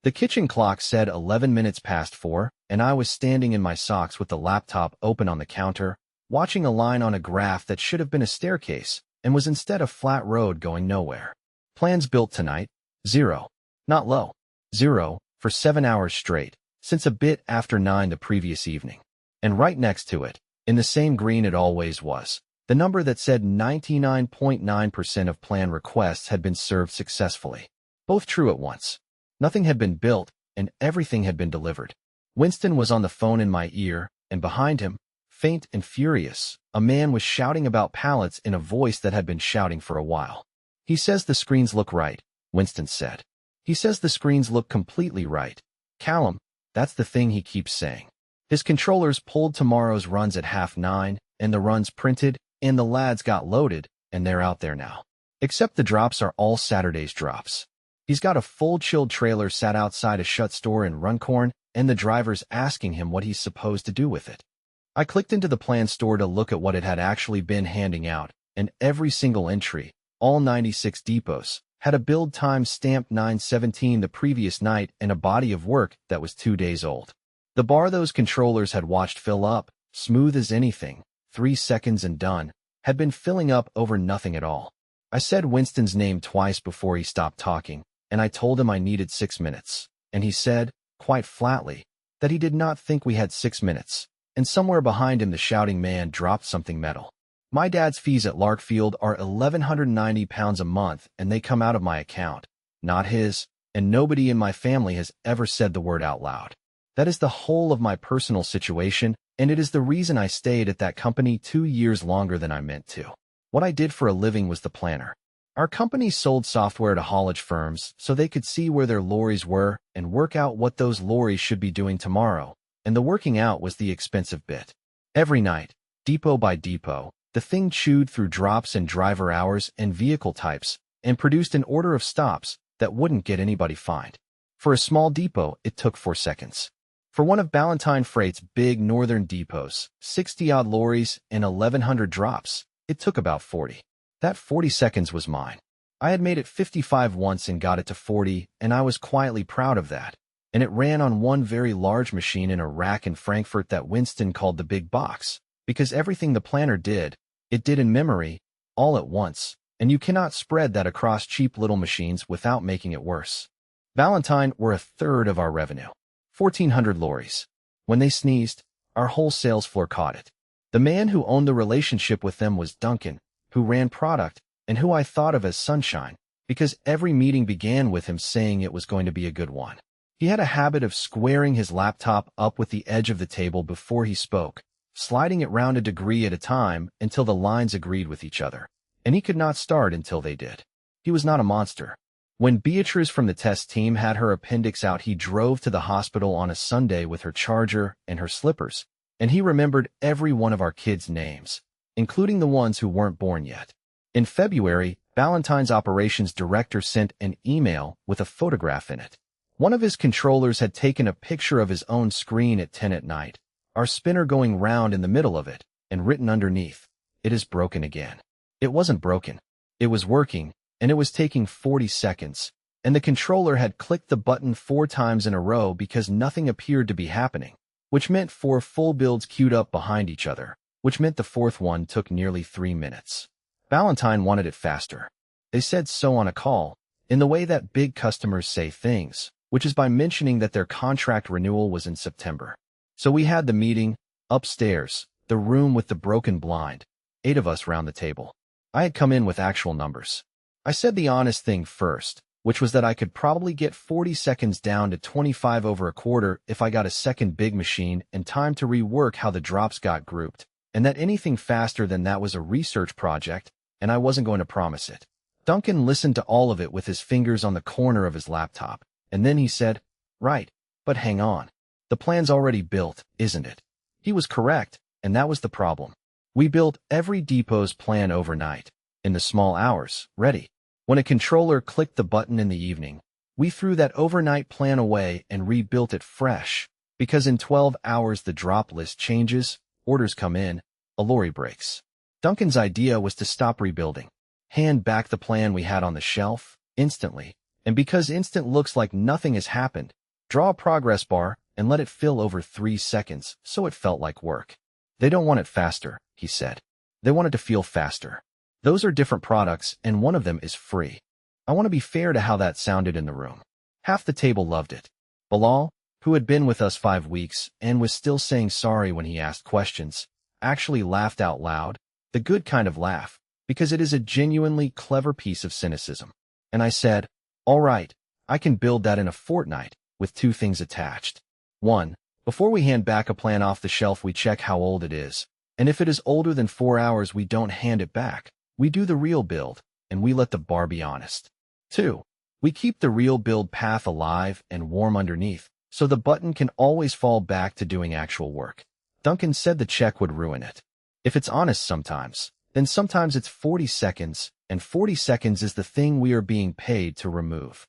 The kitchen clock said 11 minutes past 4, and I was standing in my socks with the laptop open on the counter, watching a line on a graph that should have been a staircase and was instead a flat road going nowhere. Plans built tonight, 0. Not low, 0, for 7 hours straight, since a bit after 9 the previous evening. And right next to it, in the same green it always was, the number that said 99.9% of plan requests had been served successfully. Both true at once. Nothing had been built, and everything had been delivered. Winston was on the phone in my ear, and behind him, faint and furious, a man was shouting about pallets in a voice that had been shouting for a while. He says the screens look right, Winston said. He says the screens look completely right. Callum, that's the thing he keeps saying. His controllers pulled tomorrow's runs at 9:30, and the runs printed, and the lads got loaded, and they're out there now. Except the drops are all Saturday's drops. He's got a full chilled trailer sat outside a shut store in Runcorn, and the driver's asking him what he's supposed to do with it. I clicked into the plan store to look at what it had actually been handing out, and every single entry, all 96 depots, had a build time stamped 9/17 the previous night and a body of work that was 2 days old. The bar those controllers had watched fill up, smooth as anything, 3 seconds and done, had been filling up over nothing at all. I said Winston's name twice before he stopped talking, and I told him I needed 6 minutes, and he said, quite flatly, that he did not think we had 6 minutes, and somewhere behind him the shouting man dropped something metal. My dad's fees at Larkfield are £1,190 a month, and they come out of my account, not his, and nobody in my family has ever said the word out loud. That is the whole of my personal situation, and it is the reason I stayed at that company 2 years longer than I meant to. What I did for a living was the planner. Our company sold software to haulage firms so they could see where their lorries were and work out what those lorries should be doing tomorrow, and the working out was the expensive bit. Every night, depot by depot, the thing chewed through drops and driver hours and vehicle types and produced an order of stops that wouldn't get anybody fined. For a small depot, it took 4 seconds. For one of Ballantine Freight's big northern depots, 60-odd lorries and 1,100 drops, it took about 40. That 40 seconds was mine. I had made it 55 once and got it to 40, and I was quietly proud of that. And it ran on one very large machine in a rack in Frankfurt that Winston called the big box, because everything the planner did, it did in memory, all at once, and you cannot spread that across cheap little machines without making it worse. Ballantine were a third of our revenue. 1,400 lorries. When they sneezed, our whole sales floor caught it. The man who owned the relationship with them was Duncan, who ran product, and who I thought of as Sunshine, because every meeting began with him saying it was going to be a good one. He had a habit of squaring his laptop up with the edge of the table before he spoke, sliding it round a degree at a time until the lines agreed with each other, and he could not start until they did. He was not a monster. When Beatriz from the test team had her appendix out, he drove to the hospital on a Sunday with her charger and her slippers, and he remembered every one of our kids' names, including the ones who weren't born yet. In February, Ballantine's operations director sent an email with a photograph in it. One of his controllers had taken a picture of his own screen at 10 at night, our spinner going round in the middle of it, and written underneath, "It is broken again." It wasn't broken. It was working, and it was taking 40 seconds, and the controller had clicked the button 4 times in a row because nothing appeared to be happening, which meant 4 full builds queued up behind each other, which meant the 4th one took nearly 3 minutes. Ballantine wanted it faster. They said so on a call, in the way that big customers say things, which is by mentioning that their contract renewal was in September. So we had the meeting, upstairs, the room with the broken blind, 8 of us round the table. I had come in with actual numbers. I said the honest thing first, which was that I could probably get 40 seconds down to 25 over a quarter if I got a second big machine and time to rework how the drops got grouped, and that anything faster than that was a research project, and I wasn't going to promise it. Duncan listened to all of it with his fingers on the corner of his laptop, and then he said, "Right, but hang on. The plan's already built, isn't it?" He was correct, and that was the problem. We built every depot's plan overnight, in the small hours, ready. When a controller clicked the button in the evening, we threw that overnight plan away and rebuilt it fresh, because in 12 hours the drop list changes, orders come in, a lorry breaks. Duncan's idea was to stop rebuilding, hand back the plan we had on the shelf, instantly, And because instant looks like nothing has happened, draw a progress bar and let it fill over 3 seconds so it felt like work. They don't want it faster, he said. They want it to feel faster. Those are different products, and one of them is free. I want to be fair to how that sounded in the room. Half the table loved it. Bilal, who had been with us 5 weeks and was still saying sorry when he asked questions, actually laughed out loud, the good kind of laugh, because it is a genuinely clever piece of cynicism. And I said, all right, I can build that in a fortnight, with 2 things attached. 1. Before we hand back a plan off the shelf, we check how old it is. And if it is older than 4 hours, we don't hand it back. We do the real build, and we let the bar be honest. 2. We keep the real build path alive and warm underneath, so the button can always fall back to doing actual work. Duncan said the check would ruin it. If it's honest sometimes, then sometimes it's 40 seconds, and 40 seconds is the thing we are being paid to remove.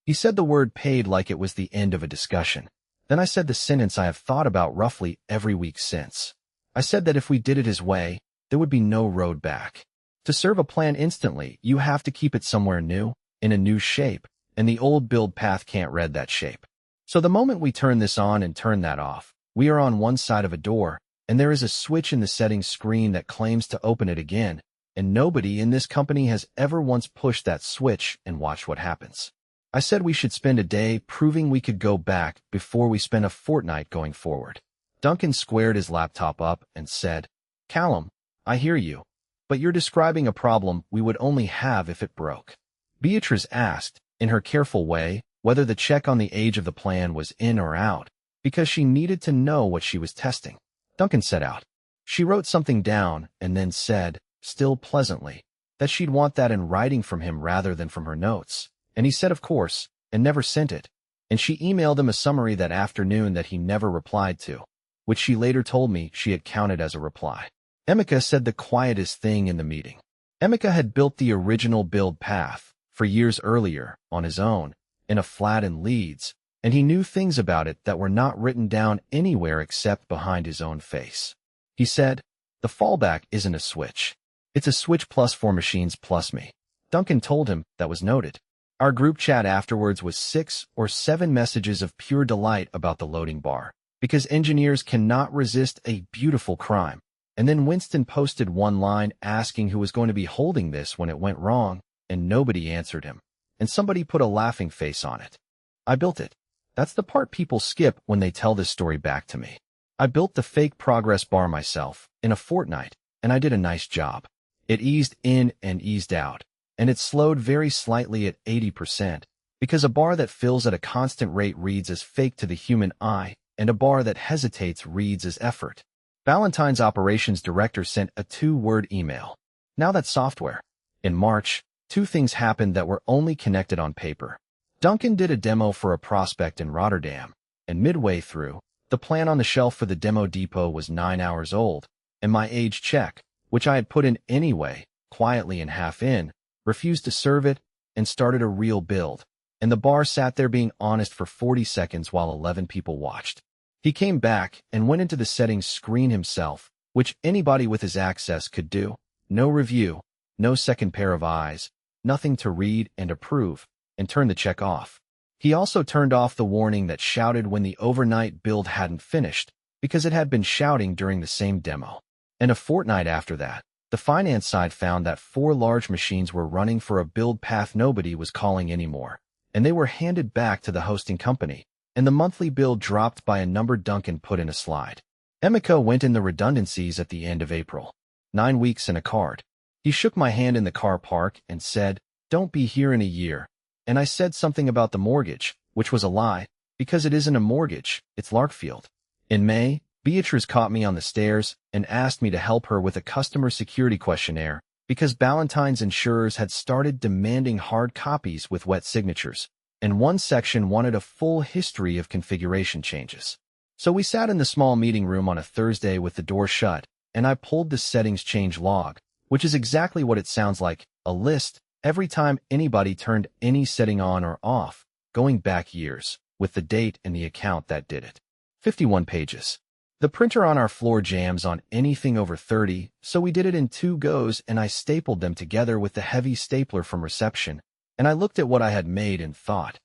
He said the word paid like it was the end of a discussion. Then I said the sentence I have thought about roughly every week since. I said that if we did it his way, there would be no road back. To serve a plan instantly, you have to keep it somewhere new, in a new shape, and the old build path can't read that shape. So the moment we turn this on and turn that off, we are on one side of a door, and there is a switch in the settings screen that claims to open it again, and nobody in this company has ever once pushed that switch and watched what happens. I said we should spend a day proving we could go back before we spend a fortnight going forward. Duncan squared his laptop up and said, Callum, I hear you, but you're describing a problem we would only have if it broke. Beatriz asked, in her careful way, whether the check on the age of the plan was in or out, because she needed to know what she was testing. Duncan set out. She wrote something down and then said, still pleasantly, that she'd want that in writing from him rather than from her notes. And he said, of course, and never sent it. And she emailed him a summary that afternoon that he never replied to, which she later told me she had counted as a reply. Emeka said the quietest thing in the meeting. Emeka had built the original build path for years earlier on his own in a flat in Leeds, and he knew things about it that were not written down anywhere except behind his own face. He said, the fallback isn't a switch. It's a switch plus 4 machines plus me. Duncan told him that was noted. Our group chat afterwards was 6 or 7 messages of pure delight about the loading bar, because engineers cannot resist a beautiful crime. And then Winston posted one line asking who was going to be holding this when it went wrong, and nobody answered him. And somebody put a laughing face on it. I built it. That's the part people skip when they tell this story back to me. I built the fake progress bar myself in a fortnight, and I did a nice job. It eased in and eased out, and it slowed very slightly at 80%, because a bar that fills at a constant rate reads as fake to the human eye, and a bar that hesitates reads as effort. Valentine's operations director sent a 2-word email. Now that's software. In March, 2 things happened that were only connected on paper. Duncan did a demo for a prospect in Rotterdam, and midway through, the plan on the shelf for the demo depot was 9 hours old, and my age check, which I had put in anyway, quietly and half in, refused to serve it, and started a real build, and the bar sat there being honest for 40 seconds while 11 people watched. He came back and went into the settings screen himself, which anybody with his access could do. No review, no second pair of eyes, nothing to read and approve, and turned the check off. He also turned off the warning that shouted when the overnight build hadn't finished, because it had been shouting during the same demo. And a fortnight after that, the finance side found that 4 large machines were running for a build path nobody was calling anymore, and they were handed back to the hosting company, and the monthly bill dropped by a number Duncan put in a slide. Emeka went in the redundancies at the end of April. 9 weeks and a card. He shook my hand in the car park and said, don't be here in a year. And I said something about the mortgage, which was a lie, because it isn't a mortgage, it's Larkfield. In May, Beatriz caught me on the stairs and asked me to help her with a customer security questionnaire because Valentine's insurers had started demanding hard copies with wet signatures, and one section wanted a full history of configuration changes. So we sat in the small meeting room on a Thursday with the door shut, and I pulled the settings change log, which is exactly what it sounds like, a list, every time anybody turned any setting on or off, going back years, with the date and the account that did it. 51 pages. The printer on our floor jams on anything over 30, so we did it in 2 goes and I stapled them together with the heavy stapler from reception, and I looked at what I had made and thought,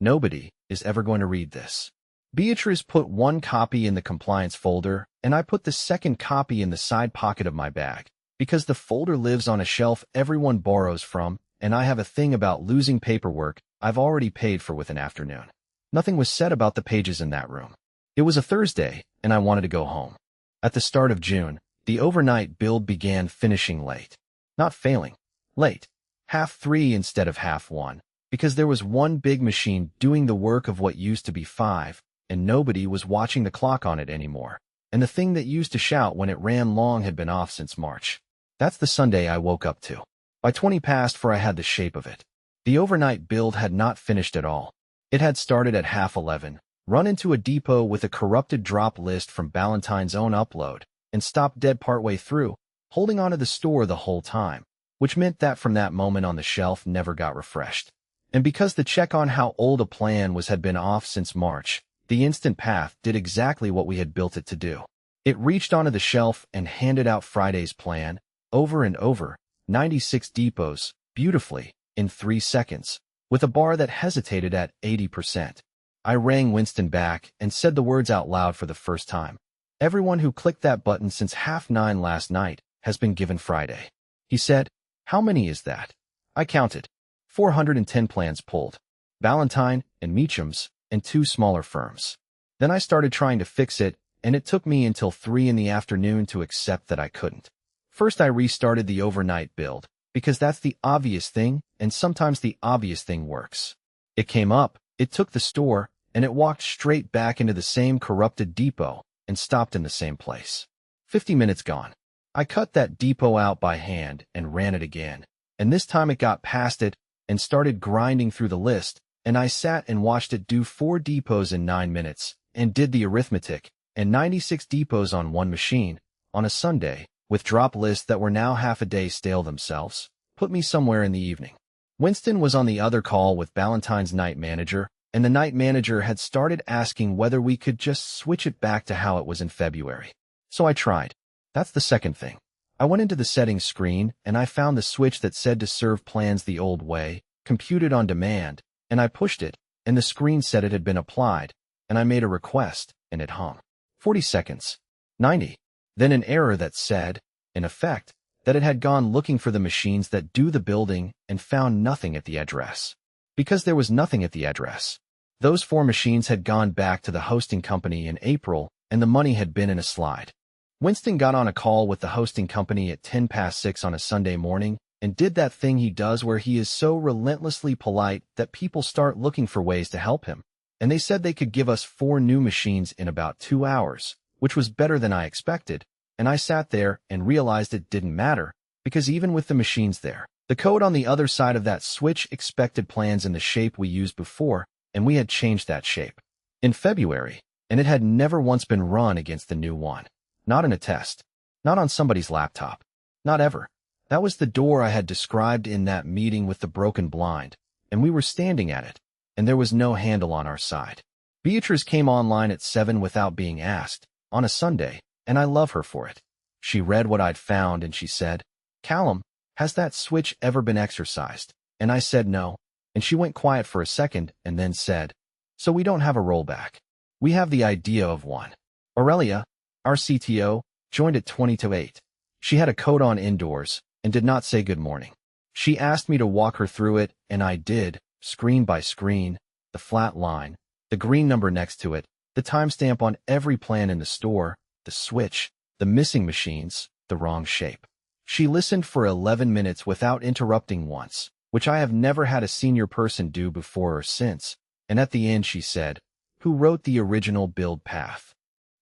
nobody is ever going to read this. Beatriz put one copy in the compliance folder, and I put the second copy in the side pocket of my bag, because the folder lives on a shelf everyone borrows from, and I have a thing about losing paperwork I've already paid for with an afternoon. Nothing was said about the pages in that room. It was a Thursday, and I wanted to go home. At the start of June, the overnight build began finishing late. Not failing. Late. 3:30 instead of 1:30, because there was one big machine doing the work of what used to be 5, and nobody was watching the clock on it anymore, and the thing that used to shout when it ran long had been off since March. That's the Sunday I woke up to. By 4:20 I had the shape of it. The overnight build had not finished at all. It had started at 11:30, run into a depot with a corrupted drop list from Ballantyne's own upload, and stopped dead partway through, holding onto the store the whole time, which meant that from that moment on the shelf never got refreshed. And because the check on how old a plan was had been off since March, the instant path did exactly what we had built it to do. It reached onto the shelf and handed out Friday's plan, over and over, 96 depots, beautifully, in 3 seconds, with a bar that hesitated at 80%. I rang Winston back and said the words out loud for the first time. Everyone who clicked that button since 9:30 last night has been given Friday. He said, "How many is that?" I counted. 410 plans pulled. Ballantyne and Meacham's and 2 smaller firms. Then I started trying to fix it, and it took me until 3 in the afternoon to accept that I couldn't. First I restarted the overnight build, because that's the obvious thing, and sometimes the obvious thing works. It came up, it took the store, and it walked straight back into the same corrupted depot, and stopped in the same place. 50 minutes gone. I cut that depot out by hand and ran it again, and this time it got past it and started grinding through the list, and I sat and watched it do 4 depots in 9 minutes, and did the arithmetic, and 96 depots on one machine, on a Sunday, with drop lists that were now half a day stale themselves, put me somewhere in the evening. Winston was on the other call with Ballantyne's night manager, and the night manager had started asking whether we could just switch it back to how it was in February. So I tried. That's the second thing. I went into the settings screen, and I found the switch that said to serve plans the old way, computed on demand, and I pushed it, and the screen said it had been applied, and I made a request, and it hung. 40 seconds. 90. Then an error that said, in effect, that it had gone looking for the machines that do the building and found nothing at the address. Because there was nothing at the address. Those 4 machines had gone back to the hosting company in April, and the money had been in a slide. Winston got on a call with the hosting company at 6:10 on a Sunday morning and did that thing he does where he is so relentlessly polite that people start looking for ways to help him. And they said they could give us 4 new machines in about 2 hours, which was better than I expected, and I sat there and realized it didn't matter, because even with the machines there, the code on the other side of that switch expected plans in the shape we used before, and we had changed that shape. In February, and it had never once been run against the new one. Not in a test. Not on somebody's laptop. Not ever. That was the door I had described in that meeting with the broken blind, and we were standing at it, and there was no handle on our side. Beatriz came online at 7 without being asked, on a Sunday, and I love her for it. She read what I'd found and she said, "Callum, has that switch ever been exercised?" And I said no, and she went quiet for a second and then said, "So we don't have a rollback. We have the idea of one." Aurelia, our CTO, joined at 8:20. She had a coat on indoors and did not say good morning. She asked me to walk her through it, and I did, screen by screen, the flat line, the green number next to it, the timestamp on every plan in the store, the switch, the missing machines, the wrong shape. She listened for 11 minutes without interrupting once, which I have never had a senior person do before or since, and at the end she said, "Who wrote the original build path?"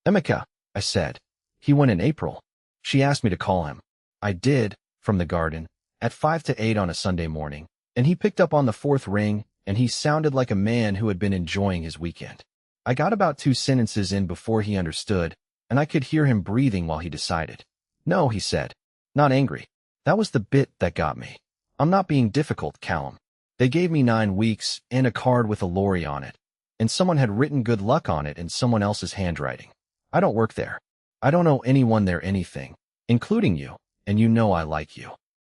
"Emeka," I said. "He went in April." She asked me to call him. I did, from the garden, at 5 to 8 on a Sunday morning, and he picked up on the 4th ring, and he sounded like a man who had been enjoying his weekend. I got about 2 sentences in before he understood, and I could hear him breathing while he decided. "No," he said. Not angry. That was the bit that got me. "I'm not being difficult, Callum. They gave me 9 weeks and a card with a lorry on it, and someone had written good luck on it in someone else's handwriting. I don't work there. I don't owe anyone there anything, including you, and you know I like you."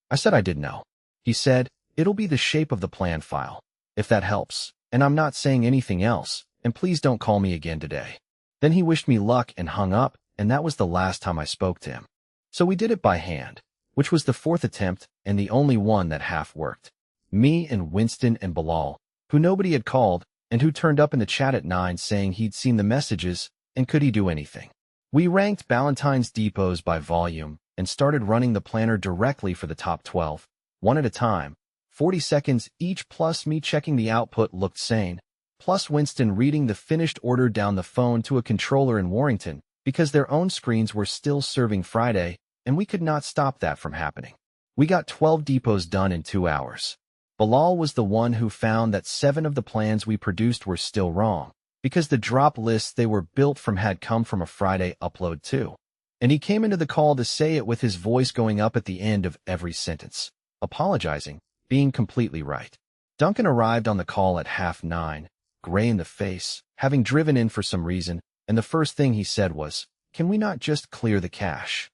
I said I did know. He said, It'll be the shape of the plan file, if that helps, and I'm not saying anything else, and please don't call me again today. Then he wished me luck and hung up, and that was the last time I spoke to him. So we did it by hand, which was the fourth attempt and the only one that half worked. Me and Winston and Bilal, who nobody had called, and who turned up in the chat at 9 saying he'd seen the messages, and could he do anything. We ranked Ballantyne's depots by volume and started running the planner directly for the top 12, one at a time, 40 seconds each, plus me checking the output looked sane, plus Winston reading the finished order down the phone to a controller in Warrington, because their own screens were still serving Friday, and we could not stop that from happening. We got 12 depots done in 2 hours. Bilal was the one who found that 7 of the plans we produced were still wrong, because the drop lists they were built from had come from a Friday upload too. And he came into the call to say it with his voice going up at the end of every sentence, apologizing, being completely right. Duncan arrived on the call at 9:30, gray in the face, having driven in for some reason, and the first thing he said was, "Can we not just clear the cache?"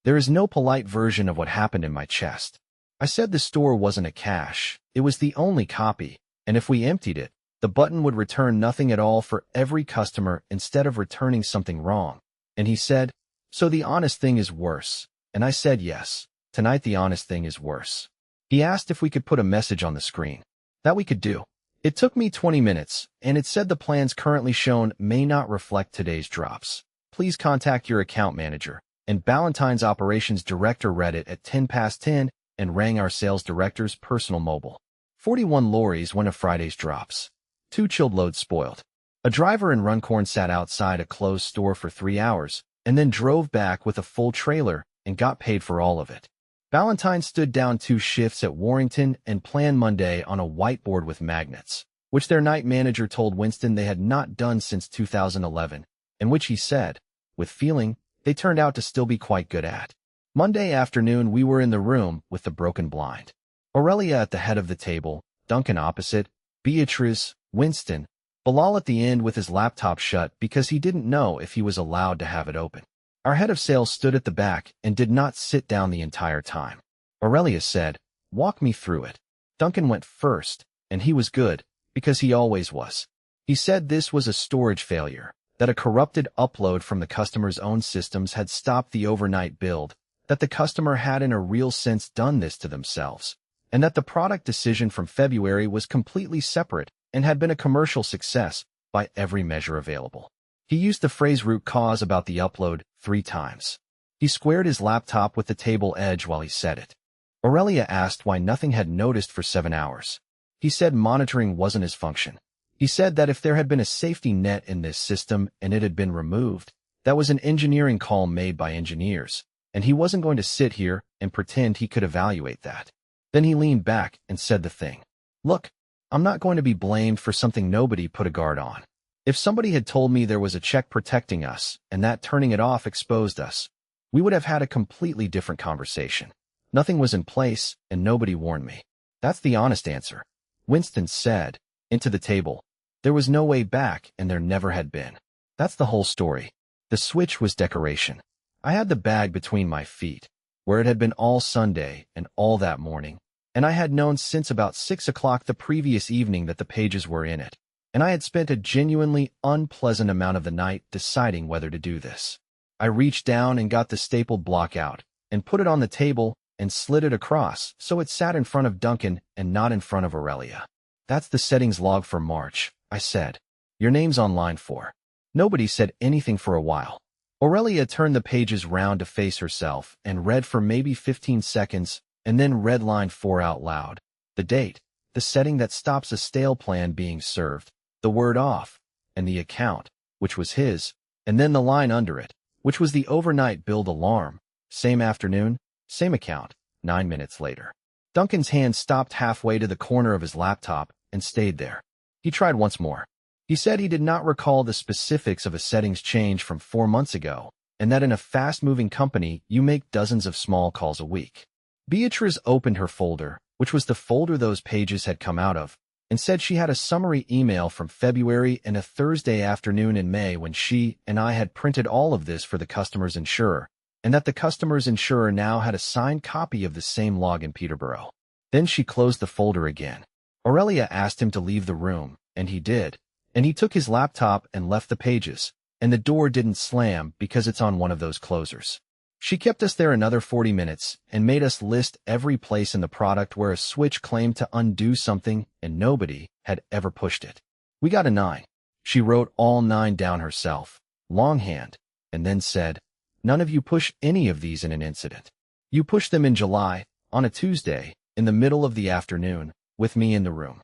There is no polite version of what happened in my chest. I said the store wasn't a cache, it was the only copy, and if we emptied it, the button would return nothing at all for every customer instead of returning something wrong. And he said, "So the honest thing is worse." And I said yes, tonight the honest thing is worse. He asked if we could put a message on the screen. That we could do. It took me 20 minutes, and it said the plans currently shown may not reflect today's drops. Please contact your account manager. And Ballantyne's operations director read it at 10 past 10 and rang our sales director's personal mobile. 41 lorries went of Friday's drops. 2 chilled loads spoiled. A driver in Runcorn sat outside a closed store for 3 hours and then drove back with a full trailer and got paid for all of it. Ballantyne stood down 2 shifts at Warrington and planned Monday on a whiteboard with magnets, which their night manager told Winston they had not done since 2011, and which he said, with feeling, they turned out to still be quite good at. Monday afternoon we were in the room with the broken blind. Aurelia at the head of the table, Duncan opposite, Beatriz, Winston, Bilal at the end with his laptop shut because he didn't know if he was allowed to have it open. Our head of sales stood at the back and did not sit down the entire time. Aurelia said, "Walk me through it." Duncan went first, and he was good, because he always was. He said this was a storage failure, that a corrupted upload from the customer's own systems had stopped the overnight build, that the customer had in a real sense done this to themselves, and that the product decision from February was completely separate and had been a commercial success by every measure available. He used the phrase root cause about the upload 3 times. He squared his laptop with the table edge while he said it. Aurelia asked why nothing had noticed for 7 hours. He said monitoring wasn't his function. He said that if there had been a safety net in this system and it had been removed, that was an engineering call made by engineers, and he wasn't going to sit here and pretend he could evaluate that. Then he leaned back and said the thing. "Look, I'm not going to be blamed for something nobody put a guard on. If somebody had told me there was a check protecting us and that turning it off exposed us, we would have had a completely different conversation. Nothing was in place and nobody warned me. That's the honest answer." Winston said, into the table. There was no way back and there never had been. That's the whole story. The switch was decoration. I had the bag between my feet, where it had been all Sunday and all that morning, and I had known since about 6 o'clock the previous evening that the pages were in it, and I had spent a genuinely unpleasant amount of the night deciding whether to do this. I reached down and got the stapled block out, and put it on the table and slid it across so it sat in front of Duncan and not in front of Aurelia. "That's the settings log for March," I said. "Your name's on line 4. Nobody said anything for a while. Aurelia turned the pages round to face herself and read for maybe 15 seconds and then read line 4 out loud. The date, the setting that stops a stale plan being served, the word off, and the account, which was his, and then the line under it, which was the overnight build alarm. Same afternoon, same account, 9 minutes later. Duncan's hand stopped halfway to the corner of his laptop and stayed there. He tried once more. He said he did not recall the specifics of a settings change from 4 months ago, and that in a fast-moving company you make dozens of small calls a week. Beatriz opened her folder, which was the folder those pages had come out of, and said she had a summary email from February and a Thursday afternoon in May when she and I had printed all of this for the customer's insurer, and that the customer's insurer now had a signed copy of the same log in Peterborough. Then she closed the folder again. Aurelia asked him to leave the room, and he did. And he took his laptop and left the pages, and the door didn't slam because it's on one of those closers. She kept us there another 40 minutes and made us list every place in the product where a switch claimed to undo something and nobody had ever pushed it. We got a 9. She wrote all 9 down herself, longhand, and then said, "None of you push any of these in an incident. You pushed them in July, on a Tuesday, in the middle of the afternoon, with me in the room."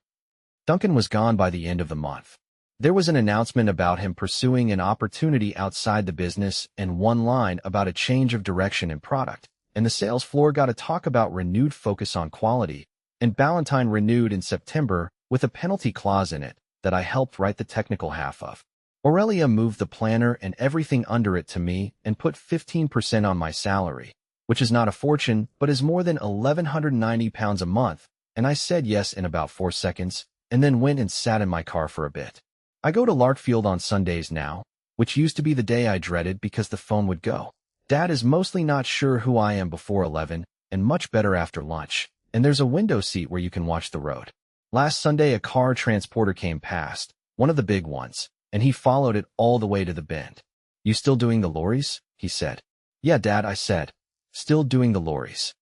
Duncan was gone by the end of the month. There was an announcement about him pursuing an opportunity outside the business and one line about a change of direction in product, and the sales floor got to talk about renewed focus on quality, and Ballantyne renewed in September with a penalty clause in it that I helped write the technical half of. Aurelia moved the planner and everything under it to me and put 15% on my salary, which is not a fortune but is more than £1,190 a month, and I said yes in about 4 seconds, and then went and sat in my car for a bit. I go to Larkfield on Sundays now, which used to be the day I dreaded because the phone would go. Dad is mostly not sure who I am before 11 and much better after lunch, and there's a window seat where you can watch the road. Last Sunday a car transporter came past, one of the big ones, and he followed it all the way to the bend. "You still doing the lorries?" he said. "Yeah, Dad," I said. "Still doing the lorries."